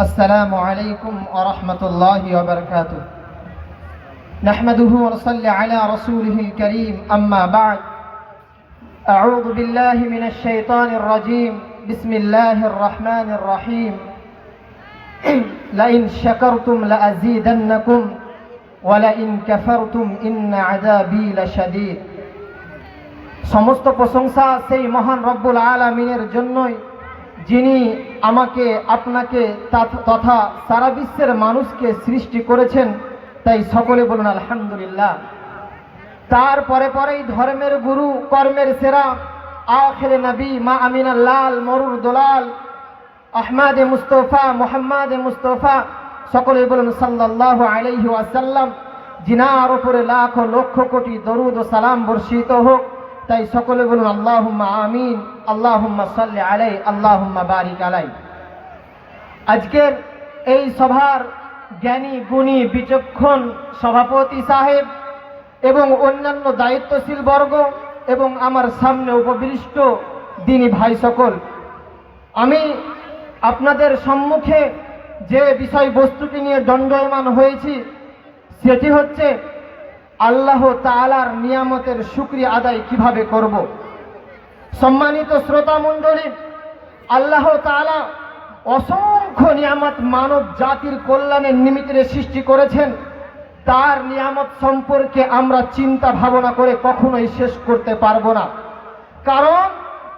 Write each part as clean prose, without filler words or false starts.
السلام عليكم ورحمة الله وبركاته. نحمده ونصلي على رسوله الكريم. أما بعد، أعوذ بالله من الشيطان الرجيم. بسم الله الرحمن الرحيم. لئن شكرتم لأزيدنكم ولئن كفرتم إن عذابي لشديد. সমস্ত প্রশংসা সেই মহান রব্বুল আলামিনের জন্যই, যিনি আমাকে, আপনাকে তথা সারা বিশ্বের মানুষকে সৃষ্টি করেছেন। তাই সকলে বলুন আলহামদুলিল্লাহ। তারপরে পরেই ধর্মের গুরু, কর্মের সেরা, আখিরে নবী, মা আমিনার লাল, মরুর দোলাল, আহমদে মুস্তফা, মোহাম্মদে মুস্তফা, সকলে বলুন সাল্লাল্লাহু আলাইহি ওয়াসাল্লাম, জিনার উপরে লাখো লক্ষ কোটি দরুদ ও সালাম বর্ষিত হোক। তাই সকলে বলুন আল্লাহুম্মা আমিন, আল্লাহুম্মা সাল্লি আলাইহি, আল্লাহুম্মা বারিক আলাইহি। আজকের এই সভার জ্ঞানী, গুণী, বিচক্ষণ সভাপতি সাহেব এবং অন্যান্য দায়িত্বশীল বর্গ এবং আমার সামনে উপবিষ্ট দিনী ভাই সকল, আমি আপনাদের সম্মুখে যে বিষয়বস্তুটি নিয়ে দণ্ডায়মান হয়েছি সেটি হচ্ছে আল্লাহ তাআলার নিয়ামতের শুকরিয়া আদায় কিভাবে করব। সম্মানিত শ্রোতা মণ্ডলী, আল্লাহ তাআলা অসংখ্য নিয়ামত মানব জাতির কল্যাণের নিমিত্তে সৃষ্টি করেছেন। তার নিয়ামত সম্পর্কে আমরা চিন্তা ভাবনা করে কখনোই শেষ করতে পারবো না। কারণ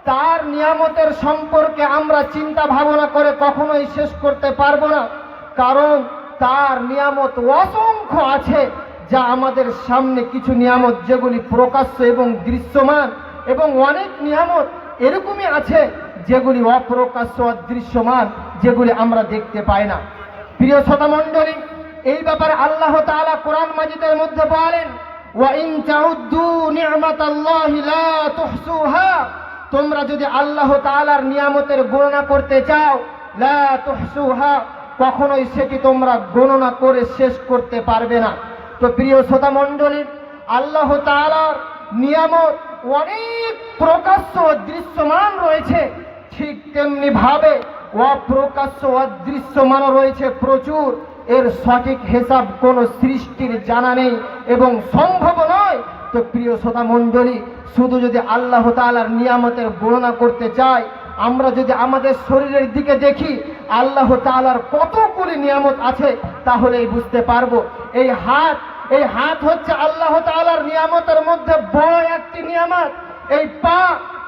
তার নিয়ামতের সম্পর্কে আমরা চিন্তা ভাবনা করে কখনোই শেষ করতে পারবো না, কারণ তার নিয়ামত অসংখ্য আছে। যা আমাদের সামনে কিছু নিয়ামত যেগুলি প্রকাশ্য এবং দৃশ্যমান, এবং অনেক নিয়ামত এরকমই আছে যেগুলি অপ্রকাশ্য, অদৃশ্যমান, যেগুলি আমরা দেখতে পাই না। প্রিয় শ্রোতা মণ্ডলী, এই ব্যাপারে আল্লাহ তাআলা কোরআন মাজিদের মধ্যে বলেন, ওয়া ইন তাউদ্দু নি'মাতাল্লাহি লা তুহসুহা, তোমরা যদি আল্লাহ তাআলার নিয়ামতের গণনা করতে চাও, লা তুহসুহা, কখনোই সেটি তোমরা গণনা করে শেষ করতে পারবে না। তো প্রিয় শ্রোতা মণ্ডলী, আল্লাহ তাআলার নিয়ামত অনেক প্রকাশ্য দৃশ্যমান রয়েছে, ঠিক তেমনি ভাবে অপ্রকাশ্য অদৃশ্যমানও রয়েছে প্রচুর। এর সঠিক হিসাব কোনো সৃষ্টির জানা নেই এবং সম্ভব নয়। তো প্রিয় শ্রোতা মণ্ডলী, শুধু যদি আল্লাহ তাআলার নিয়ামতের গণনা করতে চাই, আমরা যদি আমাদের শরীরের দিকে দেখি আল্লাহ তাআলার কতগুলি নিয়ামত আছে, তাহলেই বুঝতে পারবো। এই হাত হচ্ছে আল্লাহ তাআলার নিয়ামতের মধ্যে বড় একটি নিয়ামত। এই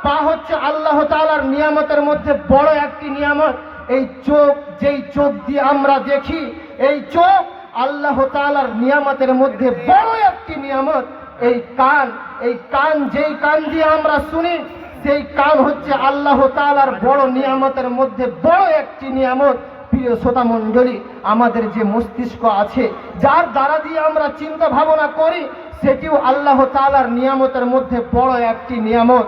পা হচ্ছে আল্লাহ তাআলার নিয়ামতের মধ্যে বড় একটি নিয়ামত। এই চোখ, যেই চোখ দিয়ে আমরা দেখি, এই চোখ আল্লাহ তাআলার নিয়ামতের মধ্যে বড় একটি নিয়ামত। এই কান, যেই কান দিয়ে আমরা শুনি, সেই কান হচ্ছে আল্লাহ তাআলার বড় নিয়ামতের মধ্যে বড় একটি নিয়ামত। প্রিয় শ্রোতা মণ্ডলী, আমাদের যে মস্তিষ্ক আছে, যার দ্বারা দিয়ে আমরা চিন্তা ভাবনা করি, সেটিও আল্লাহ তাআলার নিয়ামতের মধ্যে বড় একটি নিয়ামত,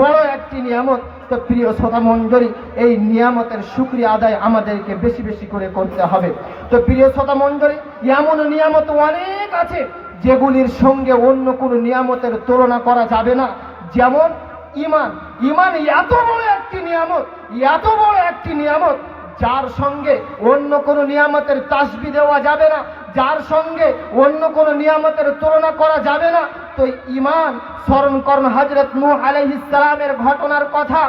বড় একটি নিয়ামত। তো প্রিয় শ্রোতা মণ্ডলী, এই নিয়ামতের শুকরিয়া আদায় আমাদেরকে বেশি বেশি করে করতে হবে। তো প্রিয় শ্রোতা মণ্ডলী, এমন নিয়ামত অনেক আছে যেগুলির সঙ্গে অন্য কোনো নিয়ামতের তুলনা করা যাবে না। যেমন ঈমান এত বড় একটি নিয়ামত, এত বড় একটি নিয়ামত, যার সঙ্গে অন্য কোনো নিয়ামতের তাসবিহ দেওয়া যাবে না, যার সঙ্গে অন্য কোনো নিয়ামতের তুলনা করা যাবে না। তো ঈমান স্মরণ করুন হযরত নূহ আলাইহিস সালামের ঘটনার কথা।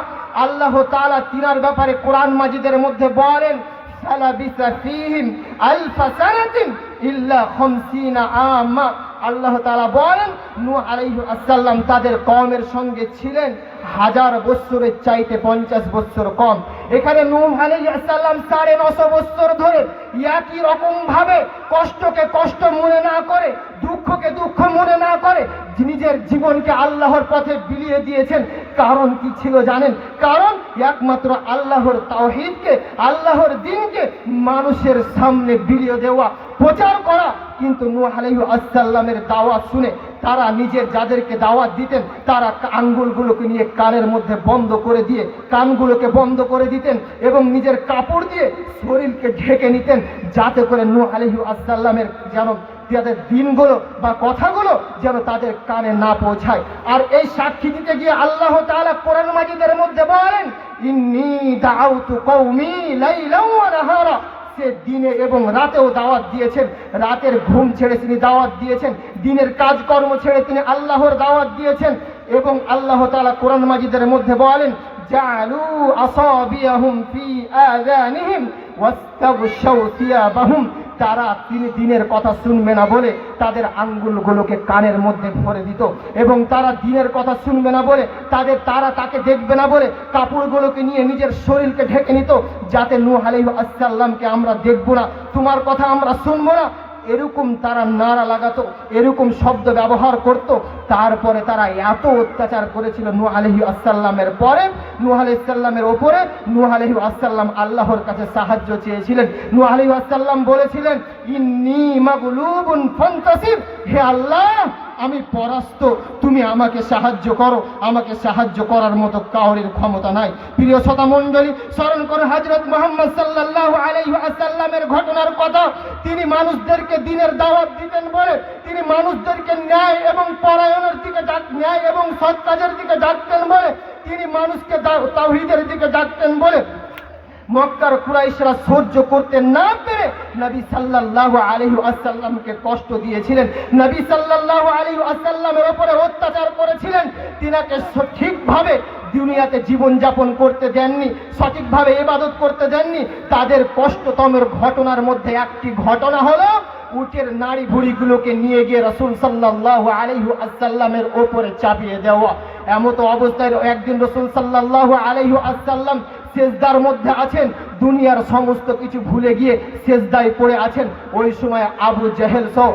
আল্লাহ তাআলা তিনার ব্যাপারে কোরআন মাজিদের মধ্যে বলেন, ফালাবিসা ফীহিম আলফা সানাতিন ইল্লা 50 আমা। আল্লাহ তাআলা বলেন, নূহ আলাইহিস সালাম তাদের কওমের সঙ্গে ছিলেন 1000 বছরের চাইতে 50 বছর কম। এখানে নূহ আলাইহিস সালাম 950 বছর ধরে একই রকম ভাবে কষ্টকে কষ্ট মনে না করে, দুঃখকে দুঃখ মনে না করে নিজের জীবনকে আল্লাহর পথে বিলিয়ে দিয়েছেন। কারণ কি ছিল জানেন? কারণ একমাত্র আল্লাহর তাওহীদকে, আল্লাহর দ্বীনকে মানুষের সামনে বিলিয়ে দেওয়া, প্রচার করা। কিন্তু নূহ আলাইহিস সালামের দাওয়াত শুনে তারা নিজের যাদেরকে দাওয়াত দিতেন, তারা আঙ্গুলগুলোকে নিয়ে কানের মধ্যে বন্ধ করে দিয়ে, কানগুলোকে বন্ধ করে দিতেন এবং নিজের কাপড় দিয়ে শরীরকে ঢেকে নিতেন, যাতে করে নূহ আলাইহিস সালামের যেন তাদের দিনগুলো বা কথাগুলো যেন তাদের কানে না পৌঁছায়। আর এই সাক্ষী দিতে গিয়ে আল্লাহ তাআলা কোরআন মাজিদের মধ্যে বলেন, ইন্নী দাউতু কওমি লাইলান ওয়া নাহারা সে দিনে এবং রাতেও দাওয়াত দিয়েছেন। রাতের ঘুম ছেড়ে তিনি দাওয়াত দিয়েছেন, দিনের কাজকর্ম ছেড়ে তিনি আল্লাহর দাওয়াত দিয়েছেন। এবং আল্লাহ তাআলা কোরআন মাজিদের মধ্যে বলেন, জাআলু আসাবিয়াহুম ফি আযানিহিম ওয়াস্তাগশাউ সিয়াবাহুম, তারা তিনি দিনের কথা শুনবে না বলে তাদের আঙ্গুলগুলোকে কানের মধ্যে ভরে দিত, এবং তারা দিনের কথা শুনবে না বলে তারা তাকে দেখবে না বলে কাপড়গুলোকে নিয়ে নিজের শরীরকে ঢেকে নিত, যাতে নূহ আলাইহিস সালামকে আমরা দেখব না, তোমার কথা আমরা শুনবো না। এরকম তারা নারা লাগাতো, এরকম শব্দ ব্যবহার করত। তারপরে তারা এত অত্যাচার করেছিল নূহ আলাইহিস সালামের পরে, নূহ আলাইহিস সালামের ওপরে। নূহ আলাইহিস সালাম আল্লাহর কাছে সাহায্য চেয়েছিলেন। নূহ আলাইহিস সালাম বলেছিলেন, ইন্নী মাগলুবুন ফান্তাসির, হে আল্লাহ আমি পরাস্ত, তুমি আমাকে সাহায্য করো, আমাকে সাহায্য করার মতো কাউরির ক্ষমতা নাই। প্রিয় শ্রোতা মণ্ডলী, স্মরণ করুন হযরত মুহাম্মদ সাল্লাল্লাহু আলাইহি ওয়াসাল্লামের ঘটনার কথা। তিনি মানুষদেরকে দিনের দাওয়াত দিতেন বলে, তিনি মানুষদেরকে ন্যায় এবং পরায়ণের দিকে ন্যায় এবং সৎ কাজের দিকে ডাকতেন বলে, তিনি মানুষকে তাওহীদের দিকে ডাকতেন বলে মক্কার কুরাইশরা সহ্য করতে না পেরে নবী সাল্লাল্লাহু আলাইহি ওয়াসাল্লামকে কষ্ট দিয়েছিলেন, নবী সাল্লাল্লাহু আলাইহি ওয়াসাল্লামের উপরে অত্যাচার করেছিলেন, তিনাকে ঠিকভাবে দুনিয়াতে জীবনযাপন করতে দেননি, সঠিকভাবে ইবাদত করতে দেননি। তাদের কষ্টতমের ঘটনার মধ্যে একটি ঘটনা হলো উটের নাড়ি ভুঁড়িগুলোকে নিয়ে গিয়ে রাসূল সাল্লাল্লাহু আলাইহি ওয়াসাল্লামের উপরে চাপিয়ে দেওয়া। এমত অবস্থায় একদিন রাসূল সাল্লাল্লাহু আলাইহি ওয়াসাল্লাম সেজদার মধ্যে আছেন, দুনিয়ার সমস্ত কিছু ভুলে গিয়ে সেজদায় পড়ে আছেন। ওই সময় আবু জেহেল সহ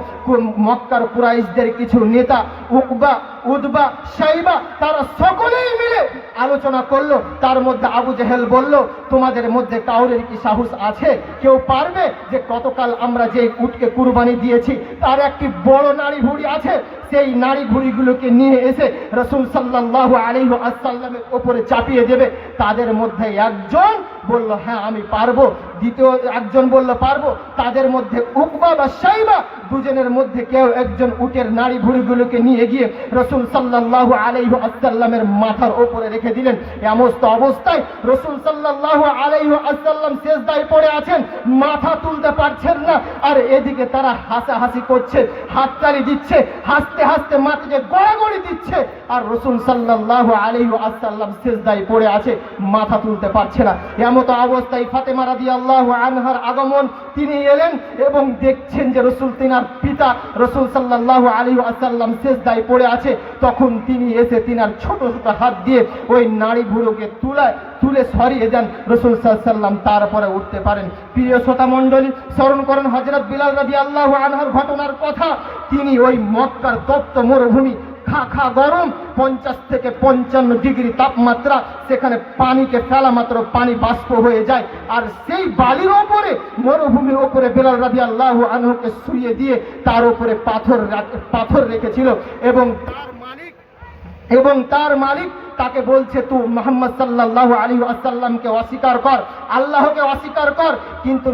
মক্কার কুরাইশদের কিছু নেতা উকবা, উতবা, শাইবা, তারা সকলেই মিলে আলোচনা করলো। তার মধ্যে আবু জেহেল বলল, তোমাদের মধ্যে কাউরের কি সাহস আছে, কেউ পারবে যে গতকাল আমরা যে উটকে কুরবানি দিয়েছি তার একটি বড় নাড়ি ভুঁড়ি আছে, সেই নাড়ি ভুঁড়িগুলোকে নিয়ে এসে রাসূল সাল্লাল্লাহু আলাইহি ওয়াসাল্লামের উপরে চাপিয়ে দেবে? তাদের মধ্যে একজন বলল, হ্যাঁ আমি পারবো। দ্বিতীয় একজন বলল, পারবো। তাদের মধ্যে উকবা বা শাইবা দুজনের মধ্যে কেউ একজন উটের নাড়ি ভুঁড়িগুলোকে নিয়ে গিয়ে রাসূল সাল্লাল্লাহু আলাইহি ওয়াসাল্লামের মাথার উপরে রেখে দিলেন। এমস্ত অবস্থায় রাসূল সাল্লাল্লাহু আলাইহি ওয়াসাল্লাম সিজদায় পড়ে আছেন, মাথা তুলতে পারছেন না। আর এদিকে তারা হাসাহাসি করছে, হাততালি দিচ্ছে, হাসতে হাসতে মাথাকে গড়াগড়ি দিচ্ছে, আর রাসূল সাল্লাল্লাহু আলাইহি ওয়াসাল্লাম সিজদায় পড়ে আছে, মাথা তুলতে পারছে না। এমত অবস্থায় ফাতেমা রাদিয়াল্লাহু আনহার আগমন, তিনি এলেন এবং দেখছেন যে রাসূল তিনার পিতা রাসূল সাল্লাল্লাহু আলাইহি ওয়াসাল্লাম সিজদায় পড়ে আছে। তখন তিনি এসে তিনার ছোট ছোট হাত দিয়ে ওই নাড়ি ভুঁড়োকে তুলে সরিয়ে দেন, রাসূল সাল্লাল্লাহু আলাইহি ওয়াসাল্লাম তারপরে উঠতে পারেন। প্রিয় শ্রোতা মণ্ডলী, স্মরণ করেন হযরত বিলাল রাদিয়াল্লাহু আনহুর ঘটনার কথা। তিনি ওই মক্কার তপ্ত মরুভূমি, খা গরম, 50 থেকে 55 ডিগ্রি তাপমাত্রা, সেখানে পানিকে ফেলা মাত্র পানি বাষ্প হয়ে যায়। আর সেই বালির ওপরে, মরুভূমির ওপরে বিলাল রাদিয়াল্লাহু আনহুকে শুইয়ে দিয়ে তার উপরে পাথর রেখেছিল, এবং তার মালিক তাকে বলছে, তুই মুহাম্মদ সাল্লাল্লাহু আলাইহি ওয়াসাল্লামকে অস্বীকার কর, আল্লাহকে অস্বীকার কর। কিন্তু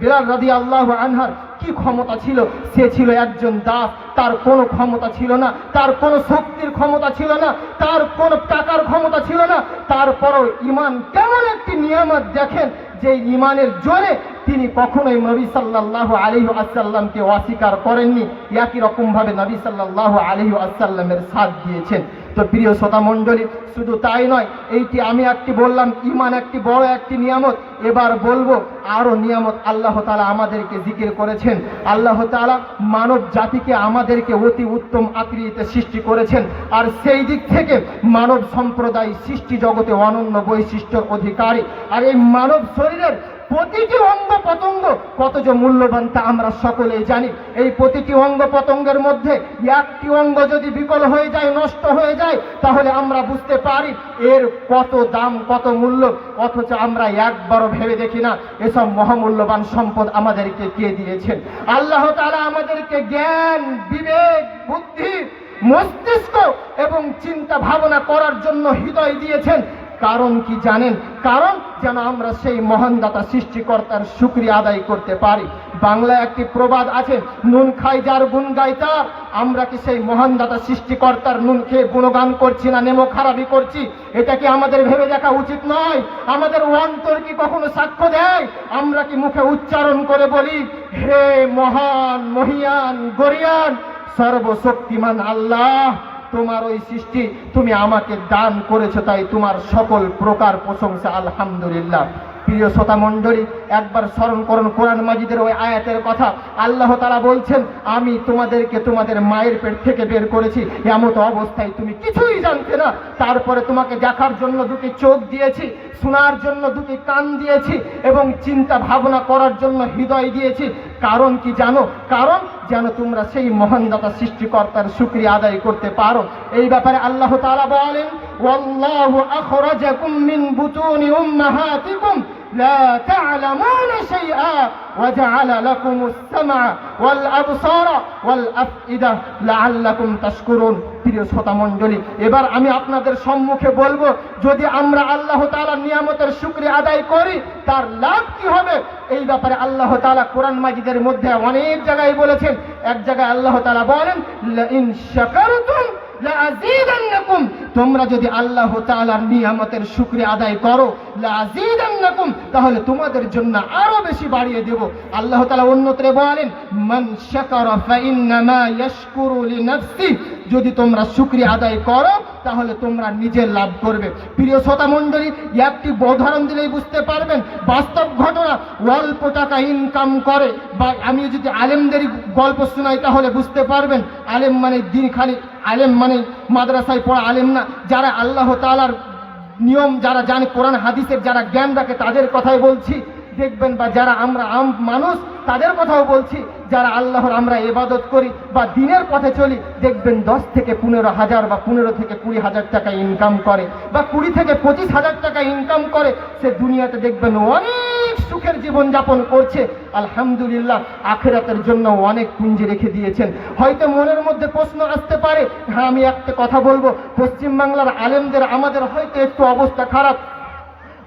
বিলাল রাদিয়াল্লাহু আনহার কি ক্ষমতা ছিল? সে ছিল একজন দাস, তার কোনো ক্ষমতা ছিল না, তার কোনো শক্তির ক্ষমতা ছিল না, তার কোনো টাকার ক্ষমতা ছিল না। তারপরও ঈমান কেমন একটি নিয়ামত দেখেন, যে ঈমানের জোরে তিনি কখনোই নবী সাল্লাল্লাহু আলাইহি ওয়াসাল্লামকে অস্বীকার করেননি, একই রকমভাবে নবী সাল্লাল্লাহু আলাইহি ওয়াসাল্লামের সাথ দিয়েছেন। তো প্রিয় শ্রোতা মণ্ডলী, শুধু তাই নয়, এইটি আমি একটি বললাম, ঈমান একটি বড় একটি নিয়ামত। এবার বলবো আরো নিয়ামত আল্লাহ তাআলা আমাদেরকে জিকির করেছেন। আল্লাহ তাআলা মানব জাতিকে আমাদেরকে অতি উত্তম আকৃতিতে সৃষ্টি করেছেন, আর সেই দিক থেকে মানব সম্প্রদায় সৃষ্টি জগতে অনন্য বৈশিষ্ট্যের অধিকারী। আর এই মানব শরীরের প্রতিটি অঙ্গ প্রত্যঙ্গ কত যে মূল্যবান তা আমরা সকলেই জানি। এই প্রতিটি অঙ্গ প্রত্যঙ্গের মধ্যে একটি অঙ্গ যদি বিকল হয়ে যায়, নষ্ট হয়ে যায়, তাহলে আমরা বুঝতে পারি এর কত দাম, কত মূল্য। অথচ আমরা একবারও ভেবে দেখি না এসব মহামূল্যবান সম্পদ আমাদেরকে কে দিয়েছেন। আল্লাহ তাআলা আমাদেরকে জ্ঞান, বিবেক, বুদ্ধি, মস্তিষ্ক এবং চিন্তা ভাবনা করার জন্য হৃদয় দিয়েছেন। কারণ কি জানেন? কারণ যেন আমরা সেই মহান দাতা সৃষ্টিকর্তার শুকরিয়া আদায় করতে পারি। বাংলায় একটি প্রবাদ আছে, নুন খাই যার গুণ গাই তার। আমরা কি সেই মহান দাতা সৃষ্টিকর্তার নুন খেয়ে গুণগান করছি না নেমো খারাপি করছি? এটা কি আমাদের ভেবে দেখা উচিত নয়? আমাদের অন্তর কি কখনো সাক্ষ্য দেয়? আমরা কি মুখে উচ্চারণ করে বলি, হে মহান মহিয়ান গরিয়ান সর্বশক্তিমান আল্লাহ, তোমার ওই সৃষ্টি তুমি আমাকে দান করেছো, তাই তোমার সকল প্রকার প্রশংসা, আলহামদুলিল্লাহ। প্রিয় শ্রোতা মণ্ডলী, একবার স্মরণ করুন কোরআন মাজিদের ওই আয়াতের কথা। আল্লাহ তাআলা বলছেন, আমি তোমাদেরকে তোমাদের মায়ের পেট থেকে বের করেছি, এমত অবস্থায় তুমি কিছুই জানতে না, তারপরে তোমাকে দেখার জন্য দুটি চোখ দিয়েছি, শোনার জন্য দুটি কান দিয়েছি এবং চিন্তা ভাবনা করার জন্য হৃদয় দিয়েছি। কারণ কি জানো? কারণ যেন তোমরা সেই মহান দাতা সৃষ্টিকর্তার শুকরিয়া আদায় করতে পারো। এই ব্যাপারে আল্লাহ তাআলা বলেন, ওয়াল্লাহু আখরাজাকুম মিন বুতুনি উম্মাহাতিকুম لا تعلمون شيئا وجعل لكم السمع والأبصار والأفئدة لعلكم تشكرون। প্রিয় শ্রোতা মণ্ডলী, এবার আমি আপনাদের সম্মুখে বলবো, যদি আমরা আল্লাহ তাআলার নিয়ামতের শুকরিয়া আদায় করি তার লাভ কি হবে? এই ব্যাপারে আল্লাহ তাআলা কোরআন মাজিদের মধ্যে অনেক জায়গায় বলেছেন। এক জায়গায় আল্লাহ তাআলা বলেন, লা ইন শাকারতুম লাযীদান্নাকুম, তোমরা যদি আল্লাহ তাআলার নিয়ামতের শুকরিয়া আদায় করো, লাযীদান্নাকুম, তাহলে তোমাদের জন্য আরো বেশি বাড়িয়ে দেব। আল্লাহ তাআলা অন্যত্রে বলেন, মান শাকারা ফাইন্নামা ইয়াশকুরু লিনাফসি, যদি তোমরা শুকরিয়া আদায় করো তাহলে তোমরা নিজে লাভ করবে। প্রিয় শ্রোতা মণ্ডলী, একটি উদাহরণ দিলেই বুঝতে পারবেন, বাস্তব ঘটনা। অল্প টাকা ইনকাম করে, বা আমি যদি আলেমদের গল্প শোনাই তাহলে বুঝতে পারবেন, আলেম মানে দিন খালি আলেম মানে মাদ্রাসায় পড়া আলেম না, যারা আল্লাহ তাআলার নিয়ম যারা জানে, কোরআন হাদিসের যারা জ্ঞান রাখে তাদের কথাই বলছি, দেখবেন, বা যারা আমরা আম মানুষ তাদের কথাও বলছি, যারা আল্লাহর আমরা ইবাদত করি বা দিনের পথে চলি, দেখবেন 10 থেকে 15,000 বা 15 থেকে 20,000 টাকা ইনকাম করে, বা 20 থেকে 25,000 টাকা ইনকাম করে, সে দুনিয়াতে দেখবেন অনেক সুখের জীবন যাপন করছে। আলহামদুলিল্লাহ, আখিরাতের জন্য অনেক পুঁজি রেখে দিয়েছেন। হয়তো মনের মধ্যে প্রশ্ন আসতে পারে, হ্যাঁ আমি একটা কথা বলবো, পশ্চিমবাংলার আলেমদের আমাদের হয়তো একটু অবস্থা খারাপ,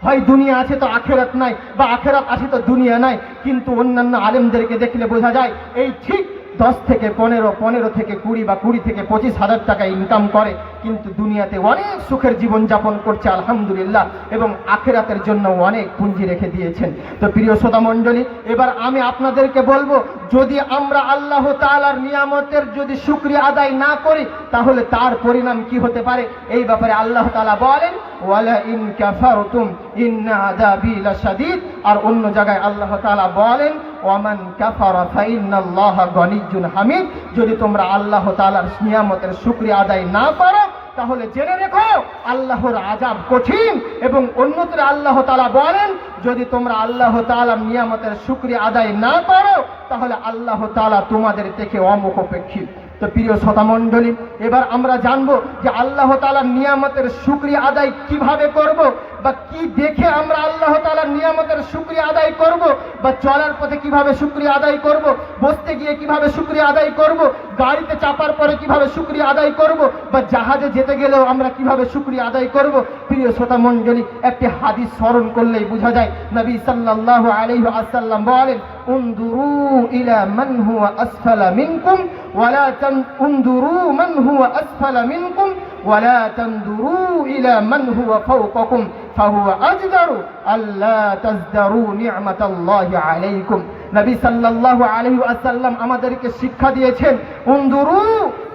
হয় দুনিয়া আছে তো আখেরাত নাই, বা আখেরাত আছে তো দুনিয়া নাই, কিন্তু অন্যান্য আলেমদেরকে দেখলে বোঝা যায় এই ঠিক 10 থেকে 15 থেকে 20 বা 20 থেকে 25,000 টাকা ইনকাম করে, কিন্তু দুনিয়াতে অনেক সুখের জীবন যাপন করছে আলহামদুলিল্লাহ, এবং আখেরাতের জন্য অনেক পুঁজি রেখে দিয়েছেন। তো প্রিয় শ্রোতা মণ্ডলী, এবার আমি আপনাদেরকে বলবো, যদি আমরা আল্লাহ তাআলার নিয়ামতের যদি শুকরিয়া আদায় না করি তাহলে তার পরিণাম কি হতে পারে? এই ব্যাপারে আল্লাহ তাআলা বলেন, ওয়ালা ইন কাফারতুম ইন্না আযাবি লাশাদীদ। আর অন্য জায়গায় আল্লাহ তাআলা বলেন, ওয়ামান কাফারা ফাইন্নাল্লাহা গনিয়্যুন হামিদ। যদি তোমরা আল্লাহ তাআলার নিয়ামতের শুকরিয়া আদায় না করো তাহলে জেনে রেখো আল্লাহর আযাব কঠিন। এবং অন্যত্রে আল্লাহ তাআলা বলেন, যদি তোমরা আল্লাহ তাআলার নিয়ামতের শুকরিয়া আদায় না করো তাহলে আল্লাহ তাআলা তোমাদের থেকে অমুখাপেক্ষী। তো প্রিয় শ্রোতা মণ্ডলী, এবার আমরা জানবো যে আল্লাহ তাআলার নিয়ামতের শুকরিয়া আদায় কিভাবে করব, বা কি দেখে আমরা আল্লাহ তাআলার নিয়ামতের শুকরিয়া আদায় করব, বা চলার পথে কিভাবে শুকরিয়া আদায় করব, বসতে গিয়ে কিভাবে শুকরিয়া আদায় করব, গাড়িতে চাপার পরে কিভাবে শুকরিয়া আদায় করব, বা জাহাজে যেতে গেলেও আমরা কিভাবে শুকরিয়া আদায় করব। প্রিয় শ্রোতা মণ্ডলী, একটি হাদিস স্মরণ করলেই বোঝা যায়। নবী সাল্লাল্লাহু আলাইহি ওয়াসাল্লাম বলেন, উনদুরু ইলা মান হুয়া আসফালা মিনকুম ওয়ালা তানদুরু মান হুয়া আসফালা মিনকুম ওয়ালা তানদুরু ইলা মান হুয়া ফাওকাকুম ফাহুয়া আজদারু আল্লা তাজদারু নি'মাতাল্লাহি আলাইকুম। নবী সাল্লাল্লাহু আলাইহি ওয়াসাল্লাম আমাদেরকে শিক্ষা দিয়েছেন, উনদুরু,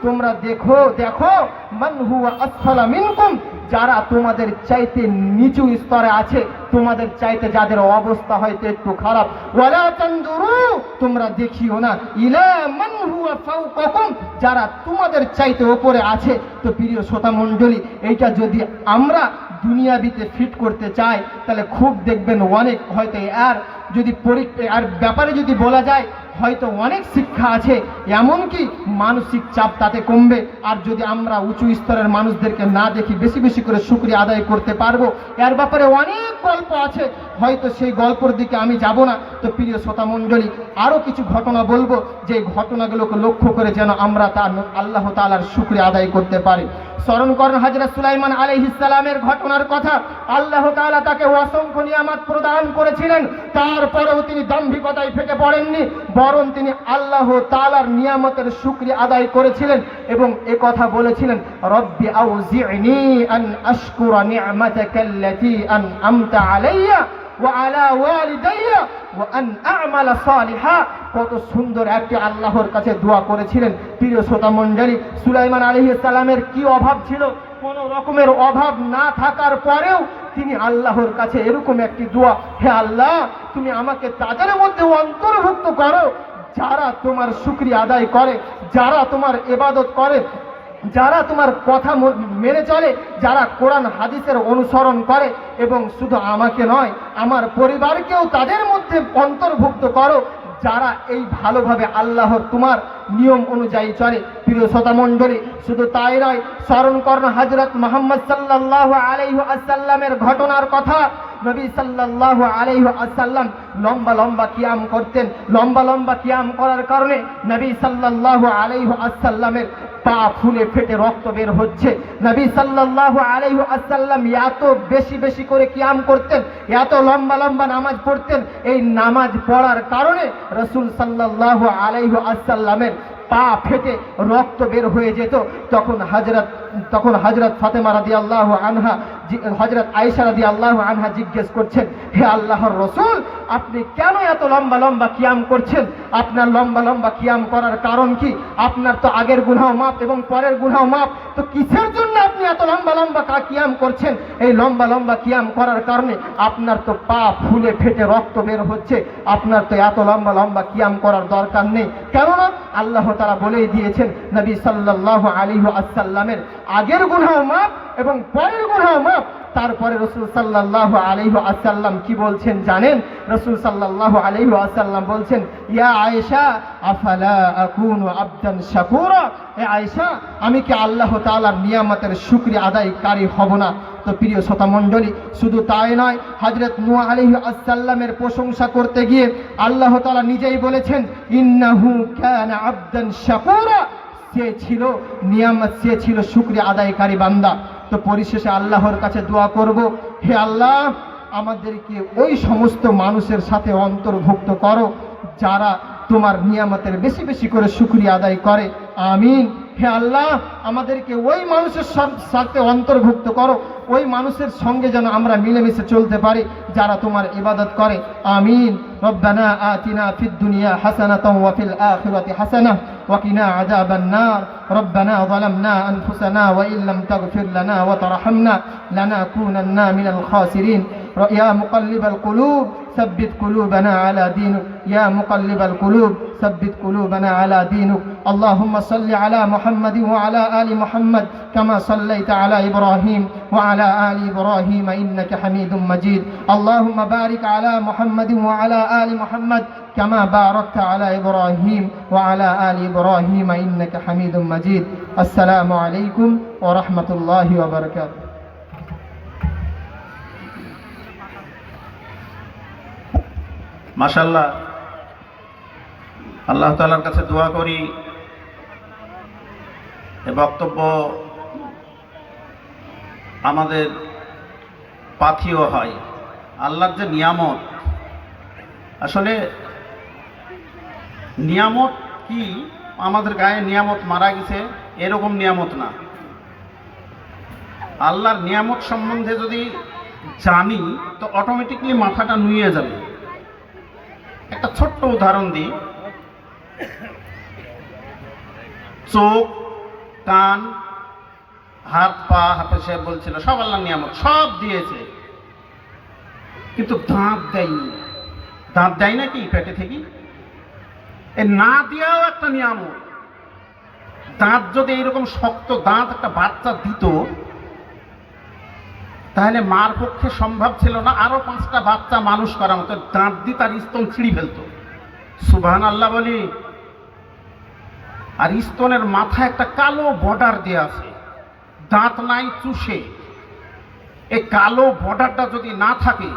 তোমরা দেখো দেখো, মান হুয়া আসফালা মিনকুম, যারা তোমাদের চাইতে নিচু স্তরে আছে, তোমাদের চাইতে যাদের অবস্থা হয়তো একটু খারাপ, ওয়ালা তানদুরু, তোমরা দেখিও না, ইলা মান হুয়া ফাওকাকুম, যারা তোমাদের চাইতে উপরে আছে। তো প্রিয় শ্রোতা মণ্ডলী, এইটা যদি আমরা দুনিয়াবিতে ফিট করতে চাই তাহলে খুব দেখবেন অনেক, হয়তো আর ব্যাপারে যদি বলা যায় হয়তো অনেক শিক্ষা আছে, এমনকি মানসিক চাপ তাতে কমবে। আর যদি আমরা উঁচু স্তরের মানুষদেরকে না দেখি, বেশি বেশি করে শুকরিয়া আদায় করতে পারবো। এর ব্যাপারে অনেক গল্প আছে, হয়তো সেই গল্পের দিকে আমি যাব না। তো প্রিয় শ্রোতা মণ্ডলী, আরও কিছু ঘটনা বলবো, যে ঘটনাগুলোকে লক্ষ্য করে যেন আমরা তার আল্লাহ তাআলার শুকরিয়া আদায় করতে পারি। স্মরণ করেন হযরত সুলাইমান আলাইহিস সালামের ঘটনার কথা। আল্লাহ তাআলা তাকে অসংখ্য নিয়ামত প্রদান করেছিলেন, তারপরেও তিনি দাম্ভিকতায় ফেটে পড়েননি, বরং তিনি আল্লাহ তাআলার নিয়ামতের শুকরিয়া আদায় করেছিলেন এবং এ কথা বলেছিলেন, রব্বি আউজি'নি আন আশকুরা নি'মাতাকাল্লাতী আন'আমতা আলাইয়া ওয়া আলা ওয়ালিদাইয়া ওয়া আন আ'মালা সালিহা। কত সুন্দর একটি আল্লাহর কাছে দোয়া করেছিলেন। প্রিয় শ্রোতা মণ্ডলী, সুলাইমান আলাইহিস সালামের কি অভাব ছিল? কোনো রকমের অভাব না থাকার পরেও তিনি আল্লাহর কাছে এরকম একটি দোয়া, হে আল্লাহ তুমি আমাকে তাদের মধ্যে অন্তর্ভুক্ত করো যারা তোমার শুকরিয়া আদায় করে, যারা তোমার ইবাদত করে, যারা তোমার কথা মেনে চলে, যারা কোরআন হাদিসের অনুসরণ করে, এবং শুধু আমাকে নয় আমার পরিবারকেও তাদের মধ্যে অন্তর্ভুক্ত করো যারা এই ভালোভাবে আল্লাহর তোমার নিয়ম অনুযায়ী চলে। প্রিয় শ্রোতা মণ্ডলী, শুধু তাই নয়, স্মরণ করুন হযরত মুহাম্মদ সাল্লাল্লাহু আলাইহি ওয়াসাল্লামের ঘটনার কথা। নবী সাল্লাল্লাহু আলাইহি ওয়াসাল্লাম লম্বা লম্বা কিয়াম করতেন। লম্বা লম্বা কিয়াম করার কারণে নবী সাল্লাল্লাহু আলাইহি ওয়াসাল্লামের পা ফুলে ফেটে রক্ত বের হচ্ছে। নবী সাল্লাল্লাহু আলাইহি ওয়াসাল্লাম এত বেশি বেশি করে কিয়াম করতেন, এত লম্বা লম্বা নামাজ পড়তেন। এই নামাজ পড়ার কারণে রাসূল সাল্লাল্লাহু আলাইহি ওয়াসাল্লামের পা ফেটে রক্ত বের হয়ে যেত। তখন হযরত ফাতেমা রাদিয়াল্লাহু আনহা, হযরত আয়েশা রাদিয়াল্লাহু আনহা জিজ্ঞেস করছেন, হে আল্লাহর রাসূল আপনি কেন এত লম্বা লম্বা কিয়াম করছেন? আপনার লম্বা লম্বা কিয়াম করার কারণ কি? আপনার তো আগের গুনাহ মাফ এবং পরের গুনাহ মাফ, তো কিসের জন্য আপনি এত লম্বা লম্বা কিয়াম করছেন? এই লম্বা লম্বা কিয়াম করার কারণে আপনার তো পা ফুলে ফেটে রক্ত বের হচ্ছে, আপনার তো এত লম্বা লম্বা কিয়াম করার দরকার নেই। কেননা আল্লাহ তাআলা বলেই দিয়েছেন নবী সাল্লাল্লাহু আলাইহি ওয়াসাল্লামের আগের গুনাহ মাফ এবং পরের গুনাহ মাফ। তারপরে রাসূল সাল্লাল্লাহু আলাইহি ওয়াসাল্লাম কি বলছেন জানেন? রাসূল সাল্লাল্লাহু আলাইহি ওয়াসাল্লাম বলছেন, ইয়া আয়েশা আফালা আকুনু আবদান শাকুরা, এ আয়েশা আমি কি আল্লাহ তাআলার নিয়ামতের শুকরিয়া আদায়কারী হব না? তো প্রিয় শ্রোতা মণ্ডলী, শুধু তাই নয়, হযরত নূহ আলাইহিস সালামের প্রশংসা করতে গিয়ে আল্লাহ তাআলা নিজেই বলেছেন, ইন্নাহু কানা আবদান শাকুরা, সে ছিল শুকরিয়া আদায়কারী বান্দা। তো পরিশেষে আল্লাহর কাছে দোয়া করব, হে আল্লাহ আমাদেরকে ওই সমস্ত মানুষের সাথে অন্তর্ভুক্ত করো যারা তোমার নিয়ামতের বেশি বেশি করে শুকরিয়া আদায় করে। আমিন। হে আল্লাহ আমাদেরকে ওই মানুষের সাথে অন্তর্ভুক্ত করো, ওই মানুষের সঙ্গে যেন আমরা মিলেমিশে চলতে পারি যারা তোমার ইবাদত করে। আমিন। রব্বানা আতিনা ফিদ দুনিয়া হাসানাতাও ওয়া ফিল আখিরাতি হাসানাহ ওয়া কিনা আযাবান নার। রব্বানা যালামনা আনফুসানা ওয়া ইল্লাম তাগফির লানা ওয়া তারহামনা লানাকুনান্না মিনাল খাসিরিন। ইয়া মুকাল্লিবাল কুলুব ثبت قلوبنا على دينك يا مقلب القلوب ثبت قلوبنا على دينك. اللهم صل على محمد وعلى آل محمد كما صليت على إبراهيم وعلى آل إبراهيم إنك حميد مجيد. اللهم بارك على محمد وعلى آل محمد كما باركت على إبراهيم وعلى آل إبراهيم إنك حميد مجيد. السلام عليكم ورحمة الله وبركاته. মাশাআল্লাহ, আল্লাহ তাআলার কাছে দোয়া করি এ বক্তব্য আমাদের পাথেয় হয়। আল্লাহর যে নিয়ামত, আসলে নিয়ামত কি আমাদের গায়ে নিয়ামত মারা গেছে এরকম নিয়ামত না। আল্লাহর নিয়ামত সম্বন্ধে যদি জানি তো অটোমেটিকলি মাথাটা নুয়ে যাবে। একটা ছোট্ট উদাহরণ দিই, চোখ, কান, হাত পা, হাতে সে বলছিল সব আল্লাহর নিয়ামত, সব দিয়েছে, কিন্তু দাঁত দেয়নি। দাঁত দেয় নাকি পেটে থেকে? এ না দিয়াও একটা নিয়ামত। দাঁত যদি এইরকম শক্ত দাঁত একটা বাচ্চা দিত তাহলে মার পক্ষে সম্ভব ছিল না আরো 5টা বাচ্চা মানুষ করার মতো। দাঁত দিয়ে তার স্তন ছিঁড়ে ফেলতো। সুবহানাল্লাহ বলি। আর স্তনের মাথায় একটা কালো বর্ডার দেওয়া আছে, দাঁত নাই, চুষে। এই কালো বর্ডারটা যদি না থাকে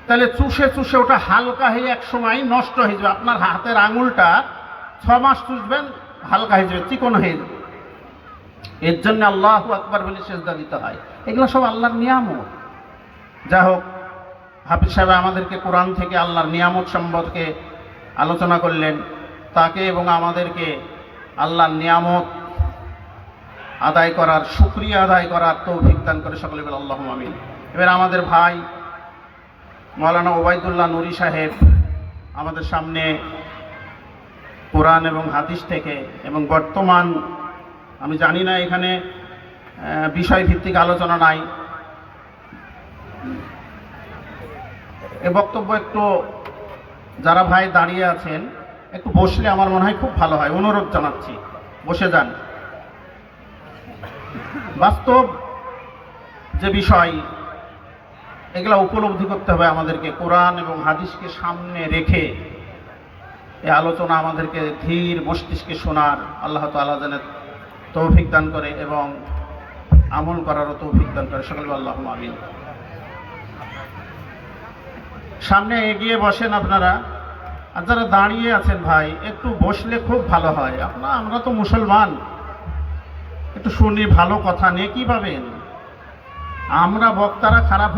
তাহলে চুষে চুষে ওটা হালকা হয়ে এক সময় নষ্ট হয়ে যাবে। আপনার হাতের আঙুলটা 6 মাস চুষবেন হালকা হয়ে যাবে, চিকন হয়ে যাবে। এর জন্য আল্লাহু আকবার বলে সেজদা দিতে হয়। এগুলো সব আল্লাহর নিয়ামত। যা হোক, হাফিজ সাহেব আমাদেরকে কোরআন থেকে আল্লাহর নিয়ামত সম্পর্কে আলোচনা করলেন। তাকে এবং আমাদেরকে আল্লাহর নিয়ামত আদায় করার, শুকরিয়া আদায় করার তৌফিক দান করে সকলে বলে আল্লাহুম্মা আমিন। এবার আমাদের ভাই মাওলানা ওবায়দুল্লাহ নুরি সাহেব আমাদের সামনে কোরআন এবং হাদিস থেকে, এবং বর্তমান আমি জানি না এখানে বিষয়ভিত্তিক আলোচনা নাই, এ বক্তব্য একটু যারা ভাই দাঁড়িয়ে আছেন একটু বসলে আমার মনে হয় খুব ভালো হয়। অনুরোধ জানাচ্ছি, বসে যান। বাস্তব যে বিষয়, এগুলা উপলব্ধি করতে হবে আমাদেরকে। কোরআন এবং হাদিসকে সামনে রেখে এই আলোচনা আমাদেরকে ধীর মস্তিষ্কে শোনার আল্লাহ তাআলা যেন তৌফিক দান করে এবং আমল করারও তৌফিক দান করে। সকলে আল্লাহুম্মা আমিন। সামনে এগিয়ে বসেন আপনারা, আর যারা দাঁড়িয়ে আছেন ভাই একটু বসলে খুব ভালো হয়। আমরা তো মুসলমান, একটু শুনি ভালো কথা, নেকি পাবেন। আমরা বক্তারা খারাপ